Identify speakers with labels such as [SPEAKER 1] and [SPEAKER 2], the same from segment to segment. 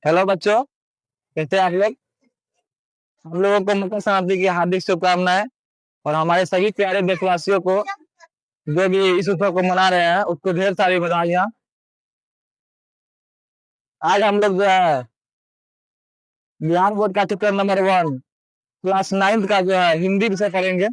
[SPEAKER 1] Hello बच्चों, कैसे हैं आप लोग। हम लोगों को मकर संक्रांति की हार्दिक शुभकामनाएं। और हमारे सभी प्यारे देशवासियों को जो भी इस उत्सव को मना रहे हैं उसको ढेर सारी बधाइयाँ। आज हम लोग जो है बिहार बोर्ड का चैप्टर नंबर 1 क्लास 9 का जो है हिंदी विषय पढ़ेंगे।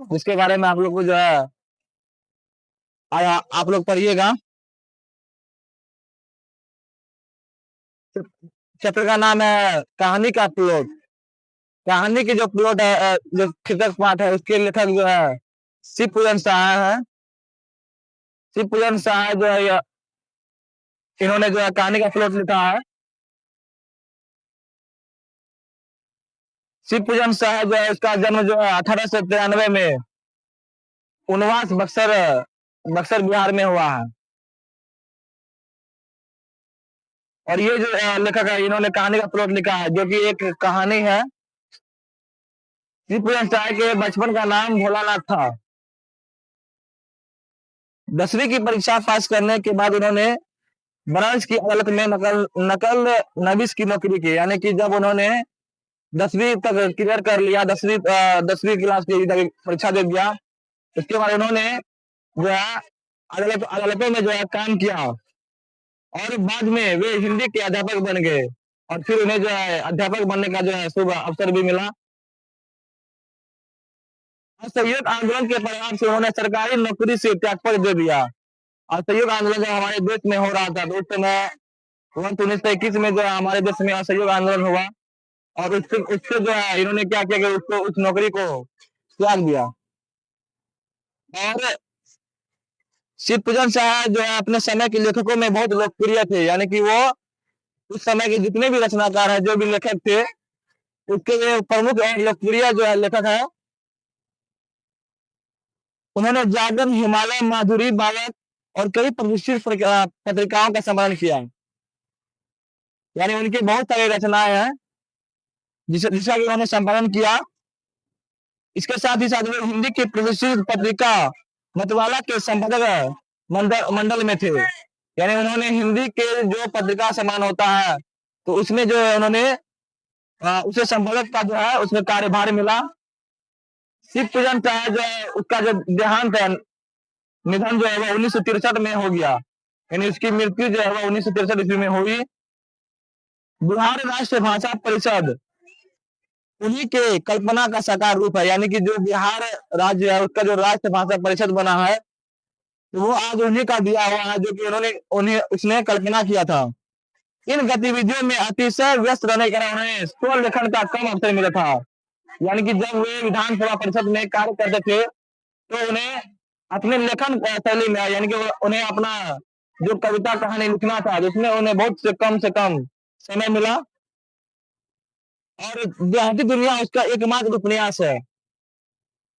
[SPEAKER 1] जिसके बारे में आप लोग को जो है आज आप लोग पढ़िएगा। चैप्टर का नाम है कहानी का प्लॉट। कहानी की जो प्लॉट है जो थिएटर पार्ट है उसके लेखक जो है शिव पूजन सहाय है। शिव पूजन सहाय जो है इन्होंने जो है कहानी का प्लॉट लिखा है। शिव पूजन शाह जो है उसका जन्म जो है 1893 में उनवास बक्सर बक्सर बिहार में हुआ है। और ये जो लेखक है इन्होंने कहानी का प्लॉट लिखा है जो कि एक कहानी है। शिव पूजन शाह के बचपन का नाम भोलानाथ था। 10वीं की परीक्षा पास करने के बाद उन्होंने बनारस की अदालत में नकल नकल नबीस की नौकरी की। यानी कि जब उन्होंने 10वीं तक क्लियर कर लिया, 10वीं क्लास की परीक्षा दे दिया, उसके बाद उन्होंने जो है अदालतों में जो है काम किया। और बाद में वे हिंदी के अध्यापक बन गए। और फिर उन्हें जो है अध्यापक बनने का जो है शुभ अवसर भी मिला। असहयोग आंदोलन के परिणाम से उन्होंने सरकारी नौकरी से त्यागपत्र दे दिया। असहयोग आंदोलन जब हमारे देश में हो रहा था तो उस समय 1921 में जो है हमारे देश में असहयोग आंदोलन हुआ। और उससे उससे जो है इन्होंने क्या किया कि उसको उस नौकरी को त्याग दिया। और शिव पूजन शाह जो है अपने समय के लेखकों में बहुत लोकप्रिय थे। यानी कि वो उस समय के जितने भी रचनाकार है, जो भी लेखक थे, उसके लिए प्रमुख और लोकप्रिय जो है लेखक है। उन्होंने जागरण, हिमालय, माधुरी, बालक और कई प्रतिष्ठित पत्रिकाओं का संपादन किया। यानी उनकी बहुत सारी रचनाएं हैं जिसका भी उन्होंने संपादन किया। इसके साथ ही साथ वो हिंदी की प्रतिष्ठित पत्रिका मतवाला के संपादक मंडल में थे। यानी उन्होंने हिंदी के जो पत्रिका सम्मान होता है तो उसमें जो है उन्होंने उसे संपादक का जो है उसमें कार्यभार मिला। शिव पूजन का जो है उसका जो देहांत है, निधन जो है वो 1963 में हो गया। यानी उसकी मृत्यु जो है वो 1963 ईस्वी में हुई। बिहार राष्ट्र भाषा परिषद उन्हीं के कल्पना का साकार रूप है। यानी कि जो बिहार राज्य है उसका जो राष्ट्र भाषा परिषद बना है तो वो आज उन्हीं का दिया हुआ है जो कि उन्होंने उन्हें उसने कल्पना किया था। इन गतिविधियों में अतिशय व्यस्त रहने के कारण उन्हें स्व लेखन का कम अवसर मिला था। यानी कि जब वे विधानसभा परिषद में कार्य करते थे तो उन्हें अपने लेखन शैली में यानी कि उन्हें अपना जो कविता कहानी लिखना था जिसमें उन्हें बहुत से कम समय मिला। और देहाती दुनिया उसका एकमात्र उपन्यास है।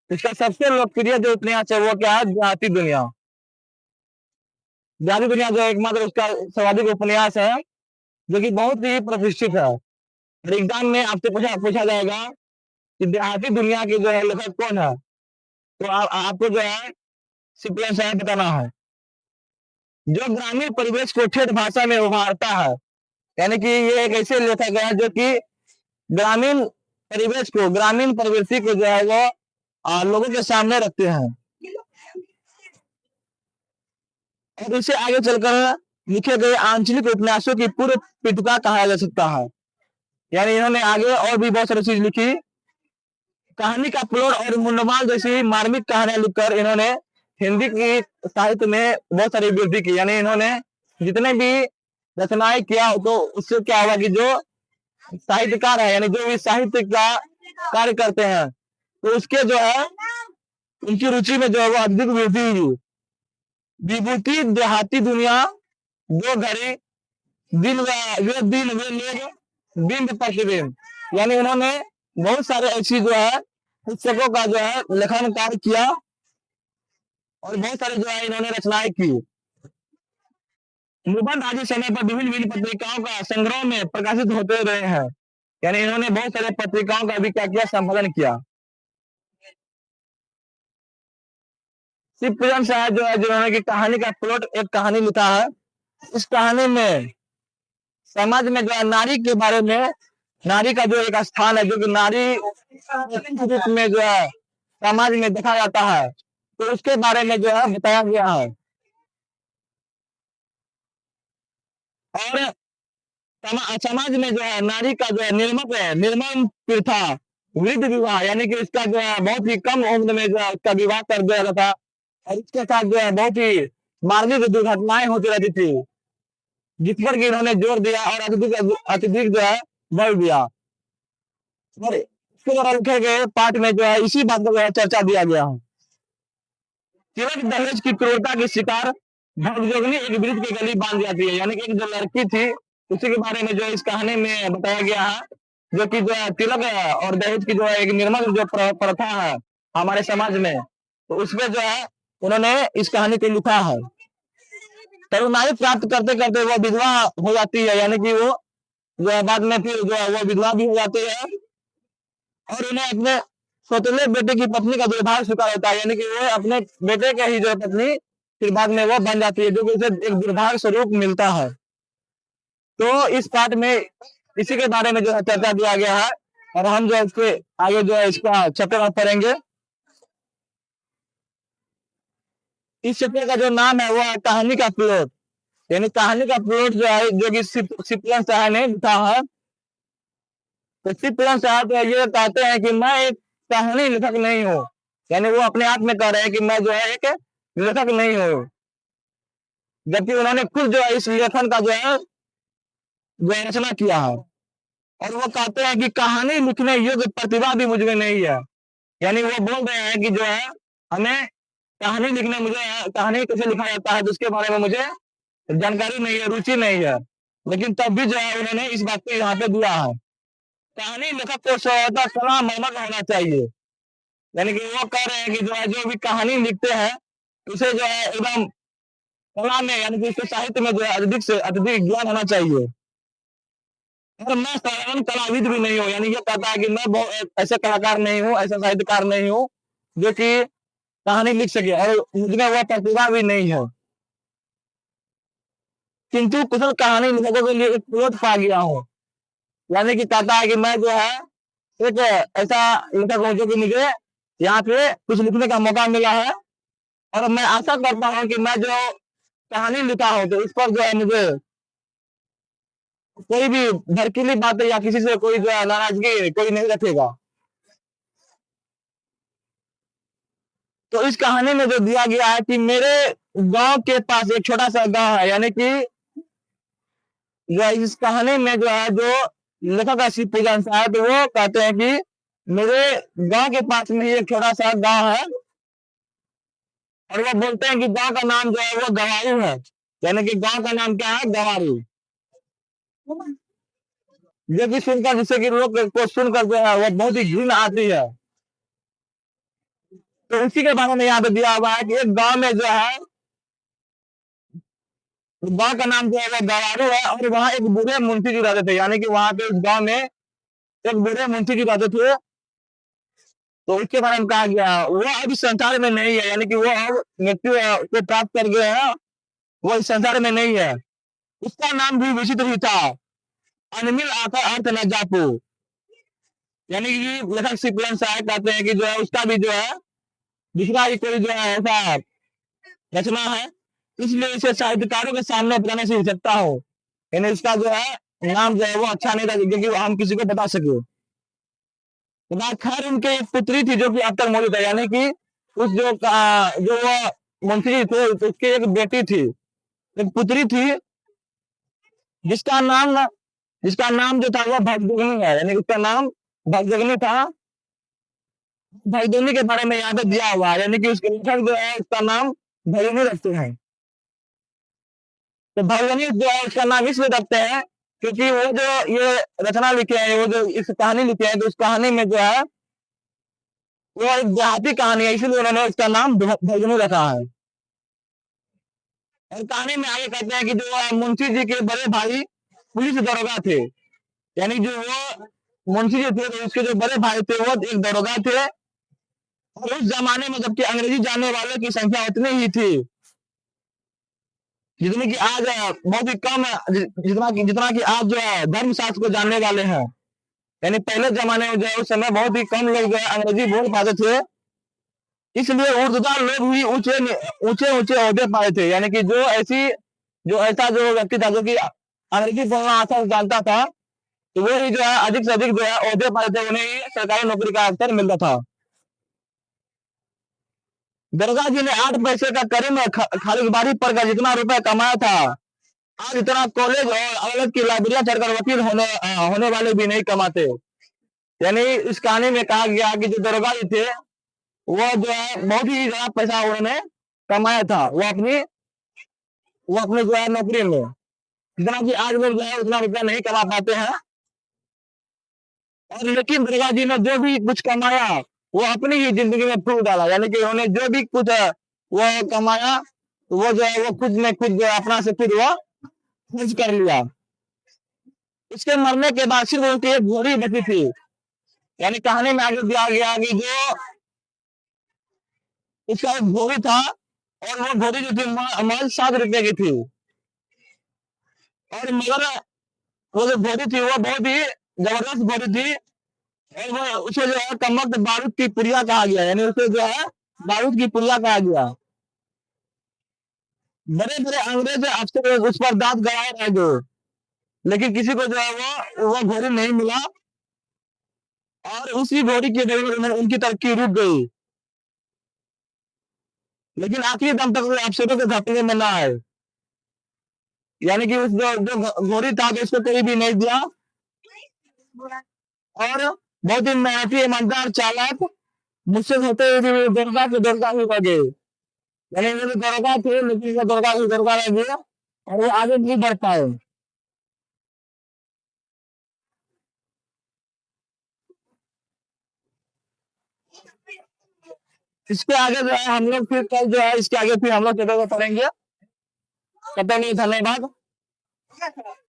[SPEAKER 1] इसका सबसे लोकप्रिय जो उपन्यास है वो क्या है, देहाती दुनिया। देहाती दुनिया जो एकमात्र उसका सर्वाधिक उपन्यास है जो कि बहुत ही प्रतिष्ठित है। और एग्जाम में आपसे पूछा पूछा जाएगा कि देहाती दुनिया के जो है लेखक कौन है, तो आपको जो है सिंपल सा बताना है। जो ग्रामीण परिवेश को ठेठ भाषा में उभारता है। यानी कि ये एक ऐसे लेखक है जो कि ग्रामीण परिवेश को, ग्रामीण परिवेशी को जो है वो लोगों के सामने रखते हैं। और इससे आगे चलकर लिखे गए आंचलिक उपन्यासों की पूर्व पीठिका कहा जा सकता है। यानी इन्होंने आगे और भी बहुत सारी चीज लिखी। कहानी का प्लॉट और मुंडमाल जैसी मार्मिक कहानियां लिखकर इन्होंने हिंदी की साहित्य में बहुत सारी वृद्धि की। यानी इन्होंने जितने भी रचनाएं किया तो उससे क्या हुआ कि जो साहित्यकार है यानी जो भी साहित्य का कार्य करते हैं तो उसके जो है उनकी रुचि में जो है वो अधिक वृद्धि हुई। विभूति देहाती दुनिया, दो घड़ी, दिन वे लोग, बिंब प्रतिबिंब। यानी उन्होंने बहुत सारे ऐसी जो है पुस्तकों का जो है लेखन कार्य किया। और बहुत सारे जो है इन्होंने रचनाएं की। निबंध आज इस समय पर विभिन्न विभिन्न पत्रिकाओं का संग्रह में प्रकाशित होते रहे हैं। यानी इन्होंने बहुत सारे पत्रिकाओं का भी क्या किया, संपादन किया। शिव पूजन शाह जो है जिन्होंने की कहानी का प्लॉट एक कहानी लिखा है। इस कहानी में समाज में जो है नारी के बारे में, नारी का जो एक स्थान है, जो कि नारी के रूप में जो है समाज में देखा जाता है, तो उसके बारे में जो है बताया गया है। और समाज में जो है नारी का जो है निर्मम प्रथा, वृद्ध विवाह, यानी कि इसका जो है बहुत ही कम उम्र में जो है उसका विवाह कर दिया जाता था, और इसके साथ जो है बहुत ही मार्मिक दुर्घटनाएं होती रहती थी, जिस पर कि इन्होंने जोर दिया और अत्यधिक अत्यधिक जो है बल दिया। और इसके द्वारा लिखे गए पाठ में जो है इसी बात को जो है चर्चा दिया गया है। तिलक दहेज की क्रूरता की शिकार भगजोगनी एक वृद्ध की गली बांध जाती है, यानी कि एक जो लड़की थी उसी के बारे में जो इस कहानी में बताया गया है, जो कि जो है तिलक और दहेज की जो है एक निर्मल जो प्रथा है हमारे समाज में, तो उसमें जो है उन्होंने इस कहानी को लिखा है। तरुणाई प्राप्त करते करते वो विधवा हो जाती है, यानी कि वो जो है बाद में फिर जो है वो विधवा भी हो जाती है, और उन्हें अपने सौतेले बेटे की पत्नी का दुर्भाग्य स्वीकार होता है, यानी कि वो अपने बेटे के ही जो पत्नी फिर बाद में वो बन जाती है, जो कि उसे एक दुर्भाग्य स्वरूप मिलता है। तो इस पाठ में इसी के बारे में जो है चर्चा दिया गया है, और हम जो है इसके आगे जो है इसका चैप्टर पढ़ेंगे। इस चैप्टर का जो नाम है वो है कहानी का प्लॉट, यानी कहानी का प्लॉट जो है, जो कि सिप्लियन शाह ने लिखा है। तो सिप्लियन शाह तो ये कहते हैं कि मैं एक कहानी लेखक नहीं हूँ, यानी वो अपने आप में कह रहे हैं कि मैं जो है एक लेखक नहीं हूँ, जबकि उन्होंने खुद जो है इस लेखन का जो है रचना किया है। और वो कहते हैं कि कहानी लिखने योग्य प्रतिभा भी मुझ में नहीं है, यानी वो बोल रहे हैं कि जो है हमें कहानी लिखने, मुझे कहानी कैसे लिखा जाता है तो उसके बारे में मुझे जानकारी नहीं है, रुचि नहीं है, लेकिन तब भी जो है उन्होंने इस बात को यहाँ पे दिया है। कहानी लेखक को स्वतः कला मर्मज्ञ होना चाहिए, यानी कि वो कह रहे हैं कि जो है जो भी कहानी लिखते हैं उसे जो है एकदम कला में, यानी कि उसके साहित्य में जो है अत्यधिक से अत्यधिक ज्ञान होना चाहिए। और मैं साधारण कलाविद भी नहीं हूँ, यानी ये कहता है कि मैं ऐसे कलाकार नहीं हूँ, ऐसा साहित्यकार नहीं हूँ जो कि कहानी लिख सके, और मुझमें वह प्रतिभा भी नहीं है, किंतु कुशल कहानी लेखकों के लिए एक स्रोत पा गया हूँ, यानी कि कहता है कि मैं जो है एक ऐसा लेखक हूँ जो कि मुझे यहाँ पे कुछ लिखने का मौका मिला है, और मैं आशा करता हूँ कि मैं जो कहानी लिखा हूँ तो इस पर जो है मुझे कोई भी भड़कीली बातें या किसी से कोई जो है नाराजगी कोई नहीं रखेगा। तो इस कहानी में जो दिया गया है कि मेरे गांव के पास एक छोटा सा गांव है, यानी कि जो है इस कहानी में जो है जो लेखक है शिवपूजन साहब, तो वो कहते हैं कि मेरे गांव के पास में ही एक छोटा सा गांव है, और वो बोलते हैं कि गांव का नाम जो है वो गवारू है, यानी कि गांव का नाम क्या है, गवारू। जो कि सुनकर, जिससे कि लोग को सुनकर जो है वो बहुत ही घृणा आती है। तो उसी के बारे में यहाँ पे दिया हुआ है कि एक गांव में जो है, गांव का नाम जो है वो गवारू है, और वहाँ एक बूढ़े मुंशी जी रहते थे, यानी कि वहाँ पे उस गांव में एक बूढ़े मुंशी जी रहते थे। तो उसके बारे में कहा गया वो अभी संसार में नहीं है, यानी कि वो अब मृत्यु को प्राप्त कर गए हैं, वो इस संसार में नहीं है। उसका नाम भी विचित्र ही था, अनमिल आकर अर्थ न जापू, यानी कि लेखक शिवपूजन साहब कहते हैं कि जो है उसका भी जो है दूसरा ही कोई जो है ऐसा रचना है, इसलिए इसे साहित्यकारों के सामने बताने से हिचकता हो, यानी इसका जो है नाम जो है वो अच्छा नहीं था क्योंकि हम किसी को बता सके। खैर उनके एक पुत्री थी जो कि अब तक मौजूद है, यानी कि उस जो वो मंत्री थे उसकी एक बेटी थी, एक पुत्री थी, जिसका नाम जिसका नाम जो था वो भगजोगनी है, यानी उसका नाम भगजोगनी था। भगजोगनी के बारे में यहाँ पे दिया हुआ है, यानी कि उसके लेखक जो है उसका नाम भगजोगनी रखते हैं। तो भगजोगनी जो है उसका नाम इसलिए रखते हैं क्योंकि वो जो ये रचना लिखे हैं, वो जो इस कहानी लिखे हैं, तो उस कहानी में जो है वो एक देहाती कहानी है, इसलिए उन्होंने उसका नाम भगजोगनी रखा है। और कहानी में आगे कहते हैं कि जो मुंशी जी के बड़े भाई पुलिस दरोगा थे, यानी जो वो मुंशी जी थे तो उसके जो बड़े भाई थे वो एक दरोगा थे, और उस जमाने में जबकि अंग्रेजी जानने वालों की संख्या उतनी ही थी, जितने की आज बहुत ही कम जितना कि आज जो है धर्मशास्त्र को जानने वाले हैं। यानी पहले जमाने में जो है उस समय बहुत ही कम लोग जो है अंग्रेजी बोल पाते थे। इसलिए उर्दूदार लोग भी ऊंचे ऊंचे ऊंचे ओहदे पाए थे। यानी कि जो ऐसा जो व्यक्ति था जो कि अंग्रेजी बोलना आसान जानता था, तो वो ही जो है अधिक से अधिक जो है ओहदे पाए थे, उन्हें ही सरकारी नौकरी का अवसर मिलता था। दरगाह जी ने 8 पैसे का करीम खालिद बारी पढ़कर जितना रुपया कमाया था, आज इतना कॉलेज और अदालत की लाइब्रेरियां चढ़कर वकील होने वाले भी नहीं कमाते। यानी इस कहानी में कहा गया कि जो दरोगा जी थे, वो जो है बहुत ही ज्यादा पैसा उन्होंने कमाया था, वो अपने जो है नौकरी में, जितना कि आज लोग जो है उतना रुपया नहीं कमा पाते हैं। और लेकिन दरोगा जी ने जो भी कुछ कमाया, वो अपनी ही जिंदगी में फूक डाला। यानी कि उन्होंने जो भी कुछ वो कमाया, तो वो जो है वो खुद में खुद जो है अपना से खुद वो खर्च कर लिया। उसके मरने के बाद सिर्फ उनकी एक घोड़ी बची थी। यानी कहानी में आगे दिया गया कि जो उसका एक घोड़ी था, और वो घोड़ी जो थी महज 7 रुपए की थी। और मगर वो जो घोड़ी थी वो बहुत ही जबरदस्त घोड़ी थी। और वो उसे जो है कमबख्त बारूद की पुड़िया कहा गया। यानी उसे जो है बारूद की पुड़िया कहा गया। बड़े बड़े अंग्रेज अफसर उस पर दांत गड़ाए रह गए, लेकिन किसी को जो है वो घोड़ी नहीं मिला। और उसी घोड़ी की वजह से उनकी तरक्की रुक गई। लेकिन आखिरी दम तक वो अफसरों के झपके में ना आए। यानी कि उस जो घोड़ी था तो उसको कोई भी नहीं दिया। और बहुत ही मेहनती, ईमानदार, चालाक, मुझसे होते हुए भी वो दरोगा के दरोगा ही रह गए। यानी वो जो दरोगा थे, लेकिन वो दरोगा ही दरोगा रह गए, और वो आगे नहीं बढ़ पाए। इसके आगे जो है हम लोग फिर कल जो है इसके आगे फिर हम लोग चीजों को पढ़ेंगे। कहते नहीं, धन्यवाद।